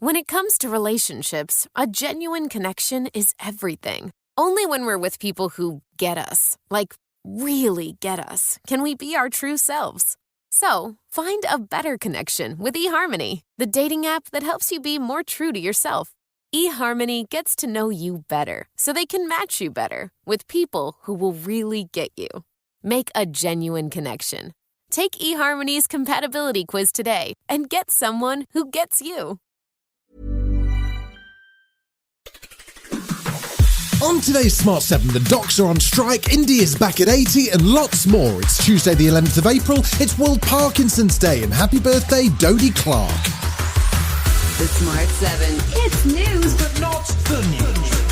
When it comes to relationships, a genuine connection is everything. Only when we're with people who get us, like really get us, can we be our true selves. So, find a better connection with eHarmony, the dating app that helps you be more true to yourself. eHarmony gets to know you better so they can match you better with people who will really get you. Make a genuine connection. Take eHarmony's compatibility quiz today and get someone who gets you. On today's Smart 7, the docs are on strike, India's back at 80, and lots more. It's Tuesday the 11th of April, it's World Parkinson's Day, and happy birthday, Dodie Clark. The Smart 7. It's news, but not the news.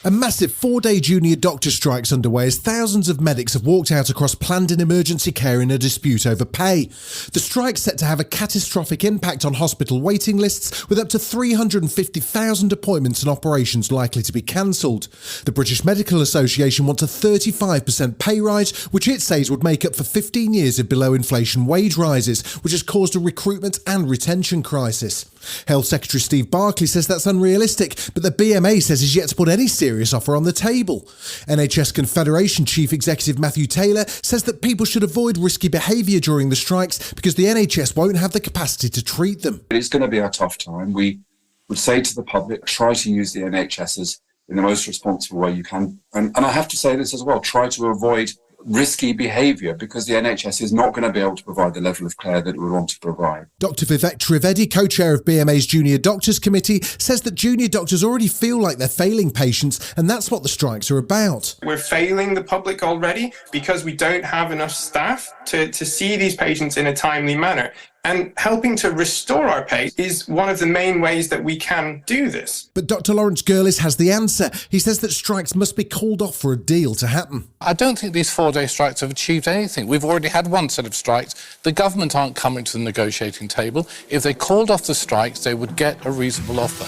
A massive 4-day junior doctor strike's underway as thousands of medics have walked out across planned and emergency care in a dispute over pay. The strike's set to have a catastrophic impact on hospital waiting lists, with up to 350,000 appointments and operations likely to be cancelled. The British Medical Association wants a 35% pay rise, which it says would make up for 15 years of below-inflation wage rises, which has caused a recruitment and retention crisis. Health Secretary Steve Barclay says that's unrealistic, but the BMA says he's yet to put any serious offer on the table. NHS Confederation Chief Executive Matthew Taylor says that people should avoid risky behaviour during the strikes because the NHS won't have the capacity to treat them. It's going to be a tough time. We would say to the public, try to use the NHS in the most responsible way you can. And I have to say this as well, try to avoid risky behaviour because the NHS is not going to be able to provide the level of care that we want to provide. Dr Vivek Trivedi, co-chair of BMA's Junior Doctors Committee, says that junior doctors already feel like they're failing patients, and that's what the strikes are about. We're failing the public already because we don't have enough staff to see these patients in a timely manner. And helping to restore our pay is one of the main ways that we can do this. But Dr Lawrence Gurlis has the answer. He says that strikes must be called off for a deal to happen. I don't think these 4-day strikes have achieved anything. We've already had one set of strikes. The government aren't coming to the negotiating table. If they called off the strikes, they would get a reasonable offer.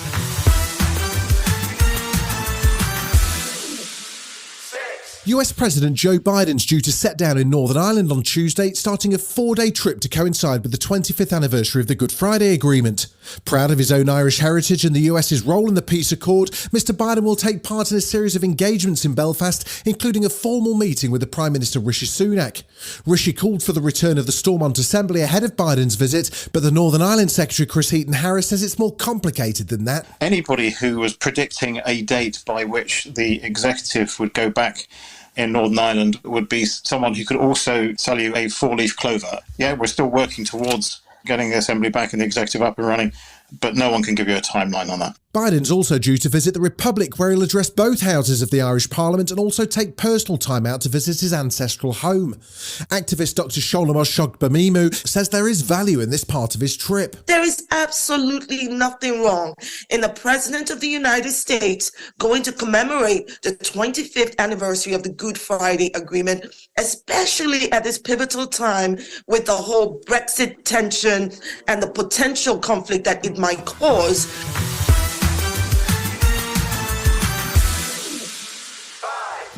US President Joe Biden's due to set down in Northern Ireland on Tuesday, starting a 4-day trip to coincide with the 25th anniversary of the Good Friday Agreement. Proud of his own Irish heritage and the US's role in the peace accord, Mr Biden will take part in a series of engagements in Belfast, including a formal meeting with the Prime Minister Rishi Sunak. Rishi called for the return of the Stormont Assembly ahead of Biden's visit, but the Northern Ireland Secretary Chris Heaton-Harris says it's more complicated than that. Anybody who was predicting a date by which the executive would go back in Northern Ireland would be someone who could also sell you a 4-leaf clover. Yeah, we're still working towards getting the Assembly back and the executive up and running, but no one can give you a timeline on that. Biden's also due to visit the Republic, where he'll address both houses of the Irish Parliament and also take personal time out to visit his ancestral home. Activist Dr Sholem Oshogbomimu says there is value in this part of his trip. There is absolutely nothing wrong in the President of the United States going to commemorate the 25th anniversary of the Good Friday Agreement, especially at this pivotal time with the whole Brexit tension and the potential conflict that it might cause.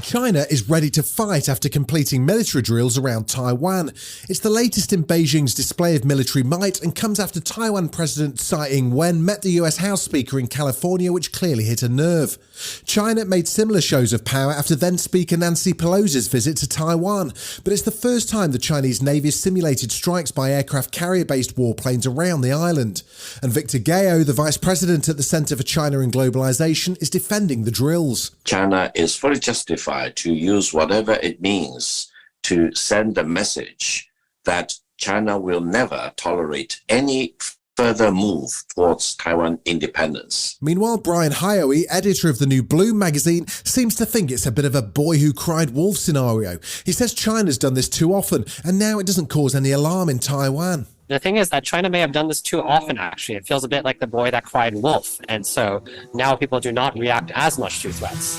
China is ready to fight after completing military drills around Taiwan. It's the latest in Beijing's display of military might and comes after Taiwan President Tsai Ing-wen met the US House Speaker in California, which clearly hit a nerve. China made similar shows of power after then Speaker Nancy Pelosi's visit to Taiwan, but it's the first time the Chinese Navy has simulated strikes by aircraft carrier-based warplanes around the island. And Victor Gao, the Vice President at the Center for China and Globalization, is defending the drills. China is fully justified to use whatever it means to send a message that China will never tolerate any further move towards Taiwan independence. Meanwhile, Brian Hioe, editor of the New Bloom magazine, seems to think it's a bit of a boy who cried wolf scenario. He says China's done this too often, and now it doesn't cause any alarm in Taiwan. The thing is that China may have done this too often, actually. It feels a bit like the boy that cried wolf, and so now people do not react as much to threats.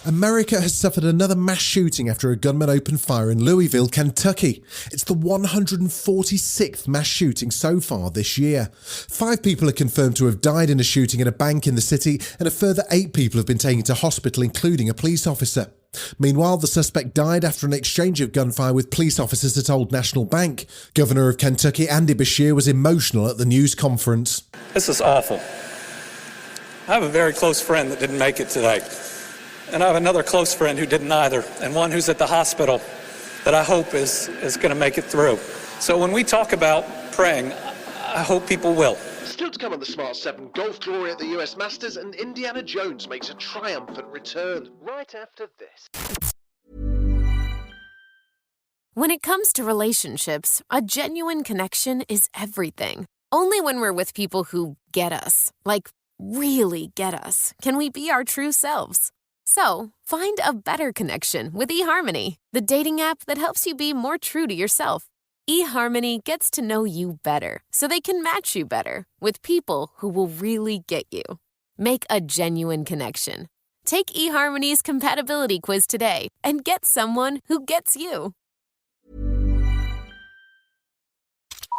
America has suffered another mass shooting after a gunman opened fire in Louisville, Kentucky. It's the 146th mass shooting so far this year. 5 people are confirmed to have died in a shooting at a bank in the city, and a further 8 people have been taken to hospital, including a police officer. Meanwhile, the suspect died after an exchange of gunfire with police officers at Old National Bank. Governor of Kentucky, Andy Beshear, was emotional at the news conference. This is awful. I have a very close friend that didn't make it today. And I have another close friend who didn't either, and one who's at the hospital that I hope is going to make it through. So when we talk about praying, I hope people will. Still to come on the Smart 7, golf glory at the US Masters, and Indiana Jones makes a triumphant return right after this. When it comes to relationships, a genuine connection is everything. Only when we're with people who get us, like really get us, can we be our true selves. So, find a better connection with eHarmony, the dating app that helps you be more true to yourself. eHarmony gets to know you better so they can match you better with people who will really get you. Make a genuine connection. Take eHarmony's compatibility quiz today and get someone who gets you.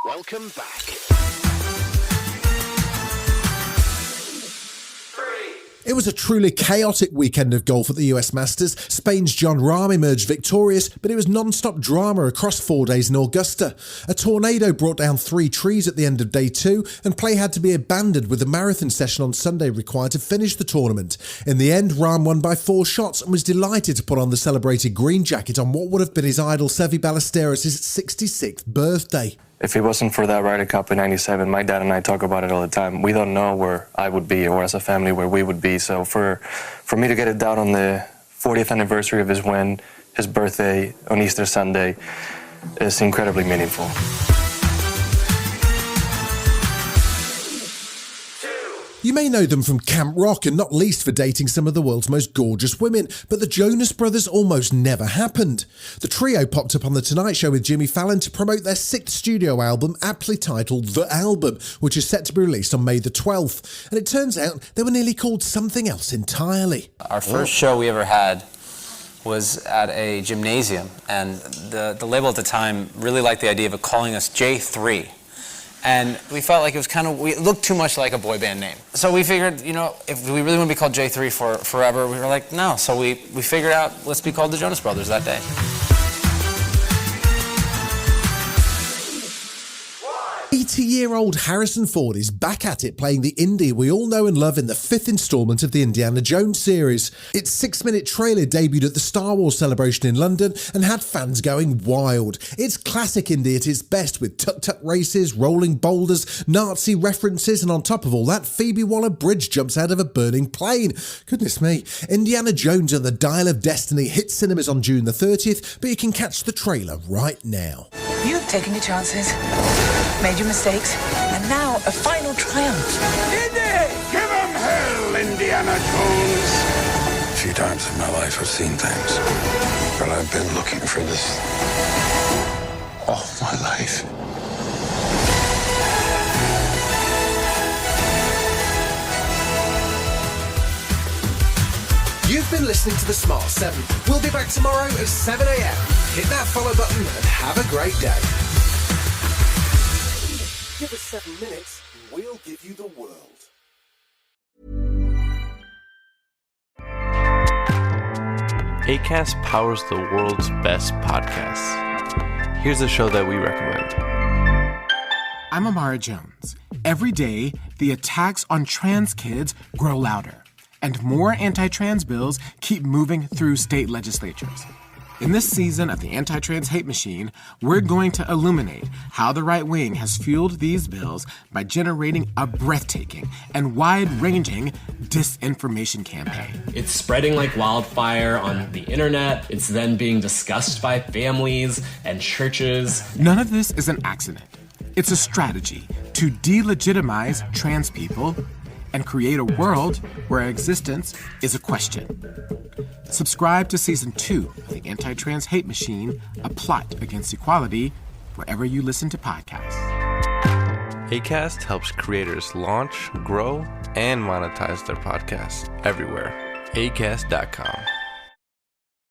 Welcome back. It was a truly chaotic weekend of golf at the US Masters. Spain's Jon Rahm emerged victorious, but it was non-stop drama across 4 days in Augusta. A tornado brought down 3 trees at the end of day 2, and play had to be abandoned with the marathon session on Sunday required to finish the tournament. In the end, Rahm won by 4 shots and was delighted to put on the celebrated green jacket on what would have been his idol Seve Ballesteros' 66th birthday. If it wasn't for that Ryder Cup in '97, my dad and I talk about it all the time. We don't know where I would be, or as a family where we would be. So for me to get it down on the 40th anniversary of his win, his birthday on Easter Sunday, is incredibly meaningful. You may know them from Camp Rock, and not least for dating some of the world's most gorgeous women, but the Jonas Brothers almost never happened. The trio popped up on The Tonight Show with Jimmy Fallon to promote their 6th studio album, aptly titled The Album, which is set to be released on May the 12th. And it turns out they were nearly called something else entirely. Our first show we ever had was at a gymnasium, and the label at the time really liked the idea of calling us J3. And we felt like it looked too much like a boy band name. So we figured, if we really want to be called J3 for forever, we were like, no. So we figured out, let's be called the Jonas Brothers that day. 80-year-old Harrison Ford is back at it playing the Indy we all know and love in the 5th instalment of the Indiana Jones series. Its 6-minute trailer debuted at the Star Wars celebration in London and had fans going wild. It's classic Indy at its best, with tuk-tuk races, rolling boulders, Nazi references, and on top of all that, Phoebe Waller-Bridge jumps out of a burning plane. Goodness me. Indiana Jones and the Dial of Destiny hit cinemas on June the 30th, but you can catch the trailer right now. You've taken your chances, made your mistakes, and now a final triumph. Indy! Give him hell, Indiana Jones! A few times in my life I've seen things, but I've been looking for this all my life. You've been listening to The Smart 7. We'll be back tomorrow at 7 a.m. Hit that follow button and have a great day. Give us 7 minutes and we'll give you the world. Acast powers the world's best podcasts. Here's a show that we recommend. I'm Amara Jones. Every day, the attacks on trans kids grow louder, and more anti-trans bills keep moving through state legislatures. In this season of the Anti-Trans Hate Machine, we're going to illuminate how the right wing has fueled these bills by generating a breathtaking and wide-ranging disinformation campaign. It's spreading like wildfire on the internet. It's then being discussed by families and churches. None of this is an accident. It's a strategy to delegitimize trans people and create a world where existence is a question. Subscribe to Season 2 of the Anti-Trans Hate Machine, A Plot Against Equality, wherever you listen to podcasts. Acast helps creators launch, grow, and monetize their podcasts everywhere. Acast.com.